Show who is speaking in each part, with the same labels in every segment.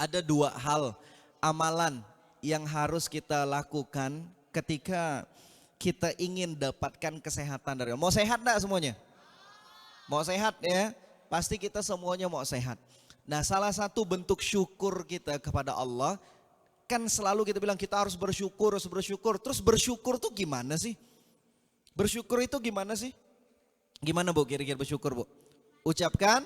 Speaker 1: Ada dua hal amalan yang harus kita lakukan ketika kita ingin dapatkan kesehatan dari Allah. Mau sehat enggak semuanya? Mau sehat ya? Pasti kita semuanya mau sehat. Nah, salah satu bentuk syukur kita kepada Allah, kan selalu kita bilang kita harus bersyukur, harus bersyukur. Terus bersyukur tuh gimana sih? Bersyukur itu gimana sih? Gimana Bu kira-kira bersyukur Bu? Ucapkan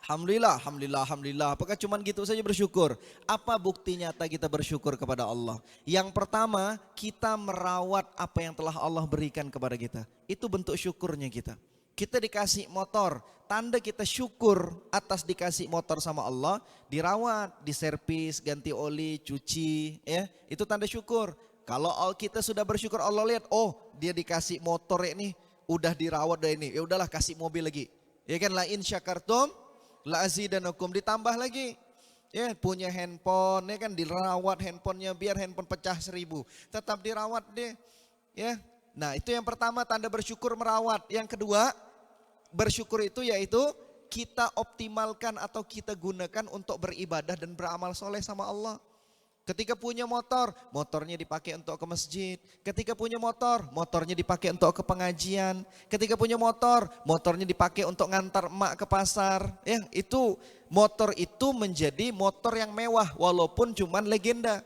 Speaker 1: alhamdulillah, alhamdulillah, alhamdulillah. Apakah cuman gitu saja bersyukur? Apa bukti nyata kita bersyukur kepada Allah? Yang pertama, kita merawat apa yang telah Allah berikan kepada kita. Itu bentuk syukurnya kita. Kita dikasih motor, tanda kita syukur atas dikasih motor sama Allah, dirawat, diservis, ganti oli, cuci, ya, itu tanda syukur. Kalau kita sudah bersyukur, Allah lihat, oh dia dikasih motor ini, udah dirawat dah ini, ya udahlah kasih mobil lagi. Ya kan, la in syakartum la azidanakum, ditambah lagi. Ya, punya handphone, ya kan, dirawat handphonenya biar handphone pecah 1000, tetap dirawat deh. Ya. Nah, itu yang pertama, tanda bersyukur merawat. Yang kedua, bersyukur itu yaitu kita optimalkan atau kita gunakan untuk beribadah dan beramal soleh sama Allah. Ketika punya motor, motornya dipakai untuk ke masjid. Ketika punya motor, motornya dipakai untuk ke pengajian. Ketika punya motor, motornya dipakai untuk ngantar emak ke pasar. Ya, itu motor itu menjadi motor yang mewah walaupun cuman legenda.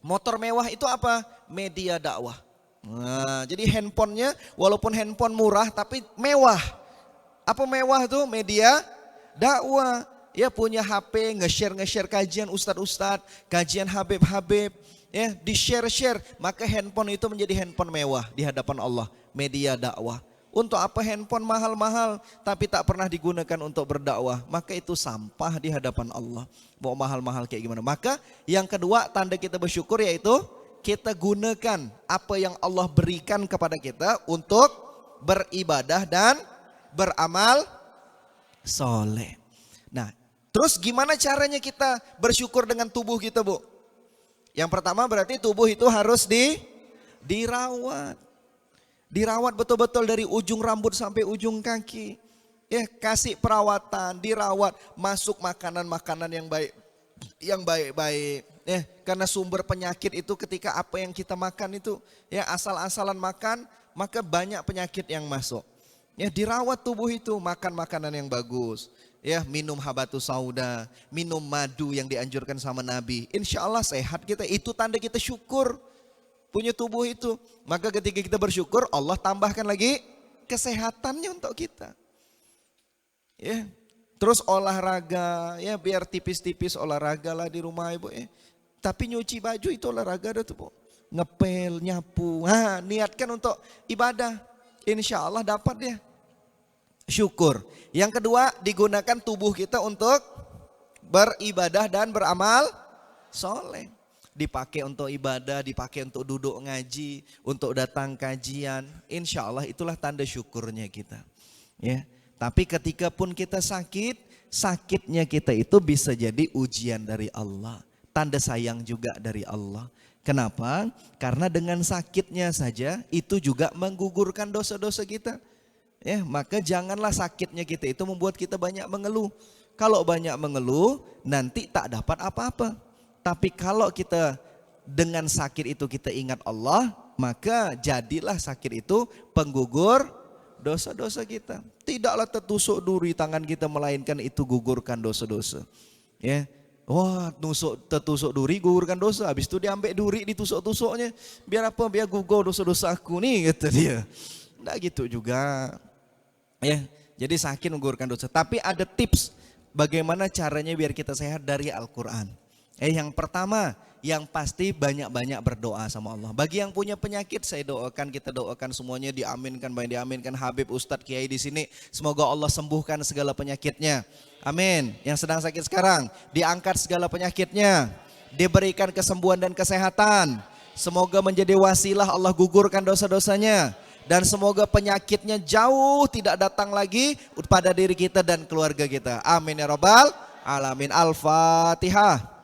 Speaker 1: Motor mewah itu apa? Media dakwah. Nah, jadi handphonenya walaupun handphone murah tapi mewah. Apa mewah tuh? Media dakwah. Ya, punya HP, nge-share kajian ustadz-ustadz, kajian Habib-Habib, ya, di-share, maka handphone itu menjadi handphone mewah di hadapan Allah, media dakwah. Untuk apa handphone mahal-mahal tapi tak pernah digunakan untuk berdakwah, maka itu sampah di hadapan Allah. Mau mahal-mahal kayak gimana? Maka yang kedua tanda kita bersyukur yaitu kita gunakan apa yang Allah berikan kepada kita untuk beribadah dan beramal soleh. Nah, terus gimana caranya kita bersyukur dengan tubuh kita Bu? Yang pertama berarti tubuh itu harus dirawat. Dirawat betul-betul dari ujung rambut sampai ujung kaki. Ya, kasih perawatan, dirawat, masuk makanan-makanan yang baik-baik. Ya, karena sumber penyakit itu ketika apa yang kita makan itu ya asal-asalan makan, maka banyak penyakit yang masuk. Ya, dirawat tubuh itu, makan makanan yang bagus. Ya, minum habatus sauda, minum madu yang dianjurkan sama Nabi. Insya Allah sehat kita, itu tanda kita syukur punya tubuh itu. Maka ketika kita bersyukur, Allah tambahkan lagi kesehatannya untuk kita. Ya, terus olahraga, ya biar tipis-tipis olahraga lah di rumah Ibu ya. Tapi nyuci baju itu olahraga dah tuh Bu. Ngepel, nyapu, niatkan untuk ibadah. Insya Allah dapat dia. Syukur. Yang kedua, digunakan tubuh kita untuk beribadah dan beramal soleh. Dipakai untuk ibadah, dipakai untuk duduk ngaji, untuk datang kajian. Insya Allah itulah tanda syukurnya kita. Ya. Tapi ketika pun kita sakit, sakitnya kita itu bisa jadi ujian dari Allah. Tanda sayang juga dari Allah. Kenapa? Karena dengan sakitnya saja itu juga menggugurkan dosa-dosa kita. Ya, maka janganlah sakitnya kita itu membuat kita banyak mengeluh. Kalau banyak mengeluh, nanti tak dapat apa-apa. Tapi kalau kita dengan sakit itu kita ingat Allah, maka jadilah sakit itu penggugur dosa-dosa kita. Tidaklah tertusuk duri tangan kita, melainkan itu gugurkan dosa-dosa. Ya. Wah, tertusuk duri gugurkan dosa. Habis itu diambil duri ditusuk-tusuknya. Biar apa? Biar gugur dosa-dosa aku nih, kata dia. Nggak gitu juga. Ya, jadi sakit menggugurkan dosa. Tapi ada tips bagaimana caranya biar kita sehat dari Al-Quran. Yang pertama, yang pasti banyak-banyak berdoa sama Allah. Bagi yang punya penyakit, saya doakan, kita doakan semuanya diaminkan, banyak diaminkan. Habib, Ustadz, Kiai di sini, semoga Allah sembuhkan segala penyakitnya. Amin. Yang sedang sakit sekarang, diangkat segala penyakitnya, diberikan kesembuhan dan kesehatan. Semoga menjadi wasilah Allah gugurkan dosa-dosanya. Dan semoga penyakitnya jauh tidak datang lagi pada diri kita dan keluarga kita. Amin ya rabbal alamin. Al-Fatihah.